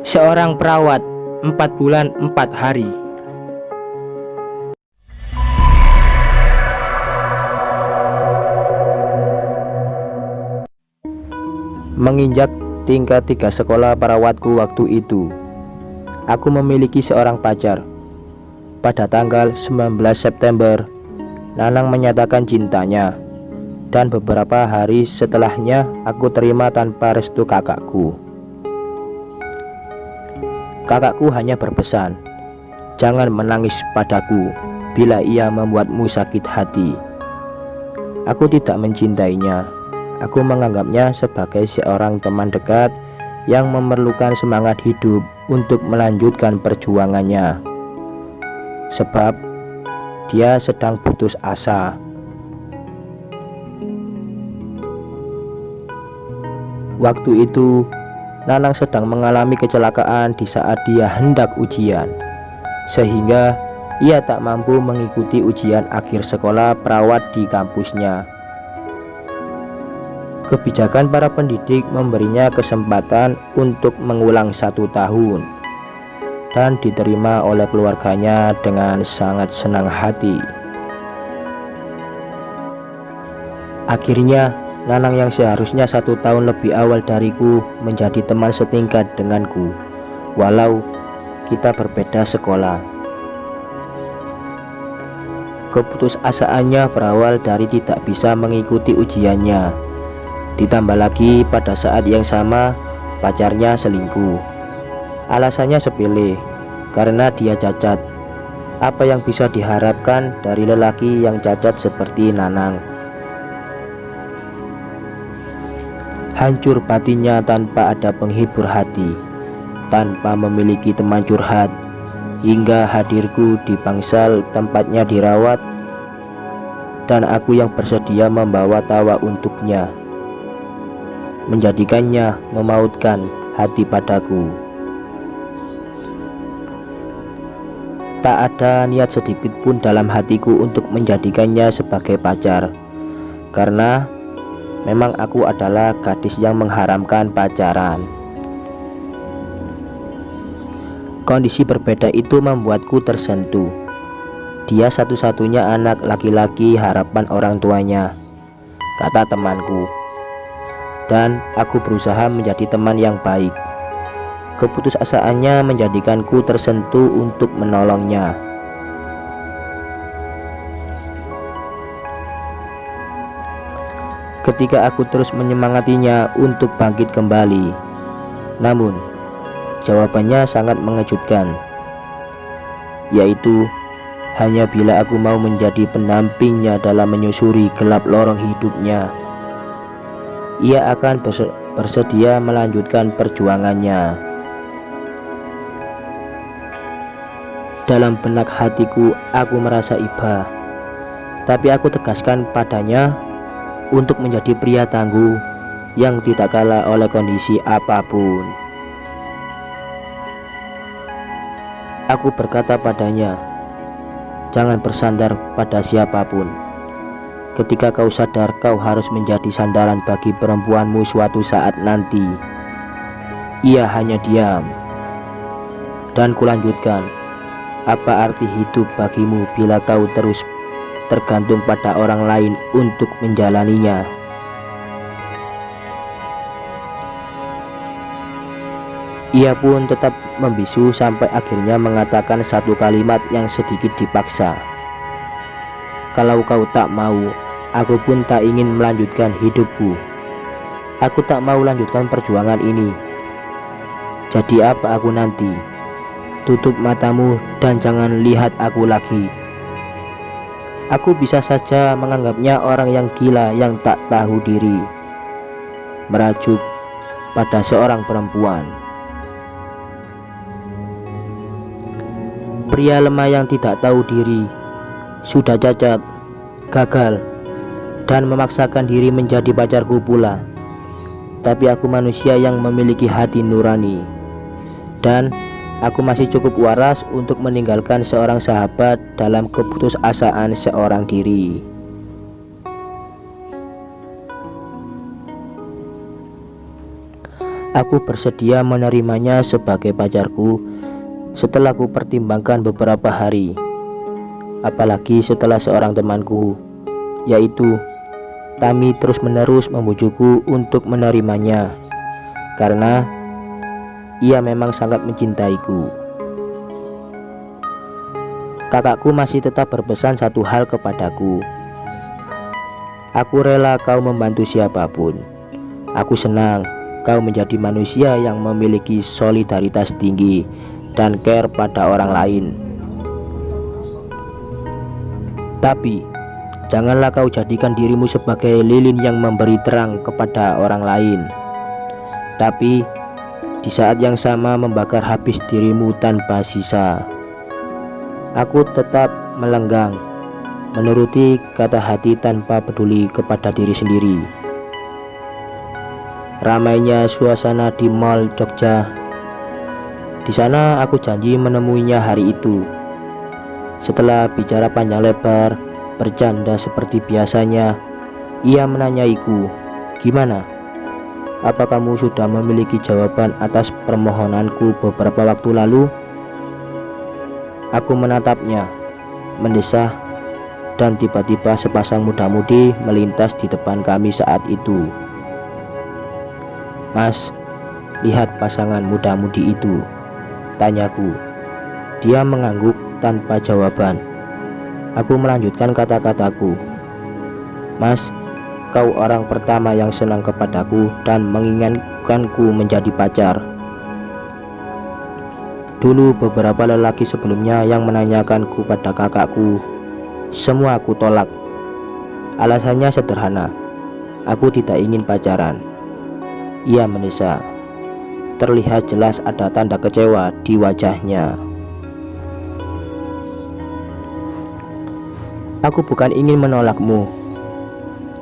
Seorang perawat, 4 bulan 4 hari. Menginjak tingkat 3 sekolah perawatku waktu itu, aku memiliki seorang pacar. Pada tanggal 19 September, Nanang menyatakan cintanya. Dan beberapa hari setelahnya aku terima tanpa restu kakakku. Kakakku hanya berpesan, "Jangan menangis padaku bila ia membuatmu sakit hati." Aku tidak mencintainya. Aku menganggapnya sebagai seorang teman dekat yang memerlukan semangat hidup untuk melanjutkan perjuangannya. Sebab dia sedang putus asa. Waktu itu, Nanang sedang mengalami kecelakaan di saat dia hendak ujian, sehingga ia tak mampu mengikuti ujian akhir sekolah perawat di kampusnya. Kebijakan para pendidik memberinya kesempatan untuk mengulang 1 tahun, dan diterima oleh keluarganya dengan sangat senang hati. Akhirnya, Nanang yang seharusnya 1 tahun lebih awal dariku menjadi teman setingkat denganku, walau kita berbeda sekolah. Keputusasaannya berawal dari tidak bisa mengikuti ujiannya. Ditambah lagi pada saat yang sama pacarnya selingkuh. Alasannya sepele, karena dia cacat. Apa yang bisa diharapkan dari lelaki yang cacat seperti Nanang? Hancur batinnya tanpa ada penghibur hati, tanpa memiliki teman curhat, hingga hadirku di bangsal tempatnya dirawat, dan aku yang bersedia membawa tawa untuknya, menjadikannya memautkan hati padaku. Tak ada niat sedikit pun dalam hatiku untuk menjadikannya sebagai pacar, karena memang aku adalah gadis yang mengharamkan pacaran. Kondisi berbeda itu membuatku tersentuh. Dia satu-satunya anak laki-laki harapan orang tuanya, kata temanku. Dan aku berusaha menjadi teman yang baik. Keputusasaannya menjadikanku tersentuh untuk menolongnya. Ketika aku terus menyemangatinya untuk bangkit kembali, namun jawabannya sangat mengejutkan, yaitu hanya bila aku mau menjadi pendampingnya dalam menyusuri gelap lorong hidupnya, ia akan bersedia melanjutkan perjuangannya. Dalam benak hatiku, aku merasa iba, tapi aku tegaskan padanya untuk menjadi pria tangguh yang tidak kalah oleh kondisi apapun. Aku berkata padanya, "Jangan bersandar pada siapapun. Ketika kau sadar kau harus menjadi sandaran bagi perempuanmu suatu saat nanti." Ia hanya diam. Dan kulanjutkan, "Apa arti hidup bagimu bila kau terus tergantung pada orang lain untuk menjalaninya?" Ia pun tetap membisu sampai akhirnya mengatakan satu kalimat yang sedikit dipaksa, "Kalau kau tak mau, aku pun tak ingin melanjutkan hidupku. Aku tak mau lanjutkan perjuangan ini. Jadi apa aku nanti? Tutup matamu dan jangan lihat aku lagi." Aku bisa saja menganggapnya orang yang gila yang tak tahu diri, merajuk pada seorang perempuan. Pria lemah yang tidak tahu diri, sudah cacat, gagal, dan memaksakan diri menjadi pacarku pula. Tapi aku manusia yang memiliki hati nurani, dan aku masih cukup waras untuk meninggalkan seorang sahabat dalam keputusasaan seorang diri. Aku bersedia menerimanya sebagai pacarku setelah ku pertimbangkan beberapa hari. Apalagi setelah seorang temanku, yaitu Tami, terus-menerus membujukku untuk menerimanya karena ia memang sangat mencintaiku. Kakakku masih tetap berpesan satu hal kepadaku. Aku rela kau membantu siapapun. Aku senang kau menjadi manusia yang memiliki solidaritas tinggi dan care pada orang lain. Tapi janganlah kau jadikan dirimu sebagai lilin yang memberi terang kepada orang lain, tapi di saat yang sama membakar habis dirimu tanpa sisa. Aku tetap melenggang, menuruti kata hati tanpa peduli kepada diri sendiri. Ramainya suasana di Mall Jogja. Di sana aku janji menemuinya hari itu. Setelah bicara panjang lebar, bercanda seperti biasanya, ia menanyaiku, "Gimana? Apa kamu sudah memiliki jawaban atas permohonanku beberapa waktu lalu?" Aku menatapnya, mendesah, dan tiba-tiba sepasang muda-mudi melintas di depan kami saat itu. "Mas, lihat pasangan muda-mudi itu," tanyaku. Dia mengangguk tanpa jawaban. Aku melanjutkan kata-kataku. "Mas, kau orang pertama yang senang kepadaku dan menginginkanku menjadi pacar. Dulu beberapa lelaki sebelumnya yang menanyakanku pada kakakku, semua aku tolak. Alasannya sederhana, aku tidak ingin pacaran." Ia mendesah. Terlihat jelas ada tanda kecewa di wajahnya. "Aku bukan ingin menolakmu.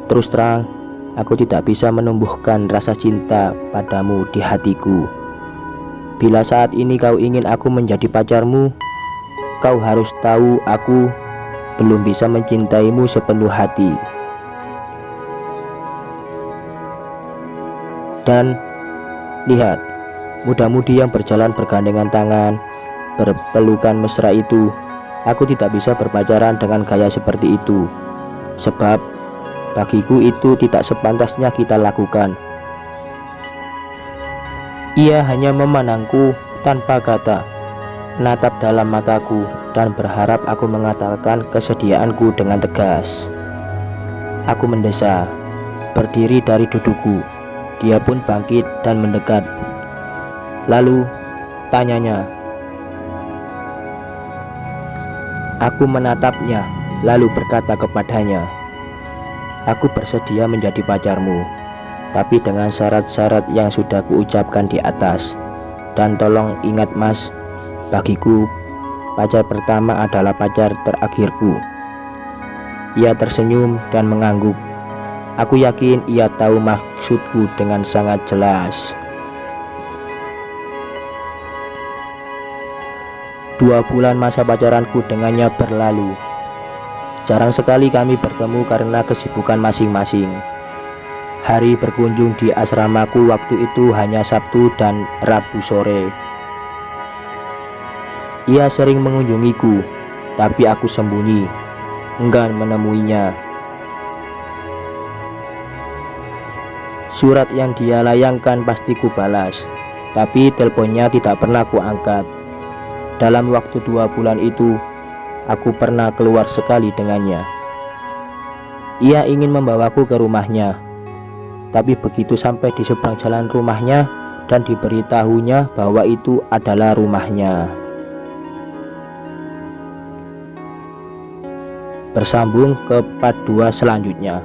Terus terang, aku tidak bisa menumbuhkan rasa cinta padamu di hatiku. Bila saat ini kau ingin aku menjadi pacarmu, kau harus tahu aku belum bisa mencintaimu sepenuh hati. Dan lihat, muda-mudi yang berjalan bergandengan tangan, berpelukan mesra itu. Aku tidak bisa berpacaran dengan gaya seperti itu, sebab bagiku itu tidak sepantasnya kita lakukan." Ia hanya memandangku tanpa kata, menatap dalam mataku, dan berharap aku mengatakan kesediaanku dengan tegas. Aku mendesah, berdiri dari dudukku. Dia pun bangkit dan mendekat. Lalu tanyanya. Aku menatapnya, lalu berkata kepadanya, "Aku bersedia menjadi pacarmu, tapi dengan syarat-syarat yang sudah kuucapkan di atas. Dan tolong ingat Mas, bagiku pacar pertama adalah pacar terakhirku." Ia tersenyum dan mengangguk. Aku yakin ia tahu maksudku dengan sangat jelas. 2 bulan masa pacaranku dengannya berlalu. Jarang sekali kami bertemu karena kesibukan masing-masing. Hari berkunjung di asramaku waktu itu hanya Sabtu dan Rabu sore. Ia sering mengunjungiku, tapi aku sembunyi, enggan menemuinya. Surat yang dia layangkan pasti ku balas, tapi teleponnya tidak pernah ku angkat. Dalam waktu 2 bulan itu, aku pernah keluar sekali dengannya. Ia ingin membawaku ke rumahnya, tapi begitu sampai di seberang jalan rumahnya dan diberitahunya bahwa itu adalah rumahnya. Bersambung ke part 2 selanjutnya.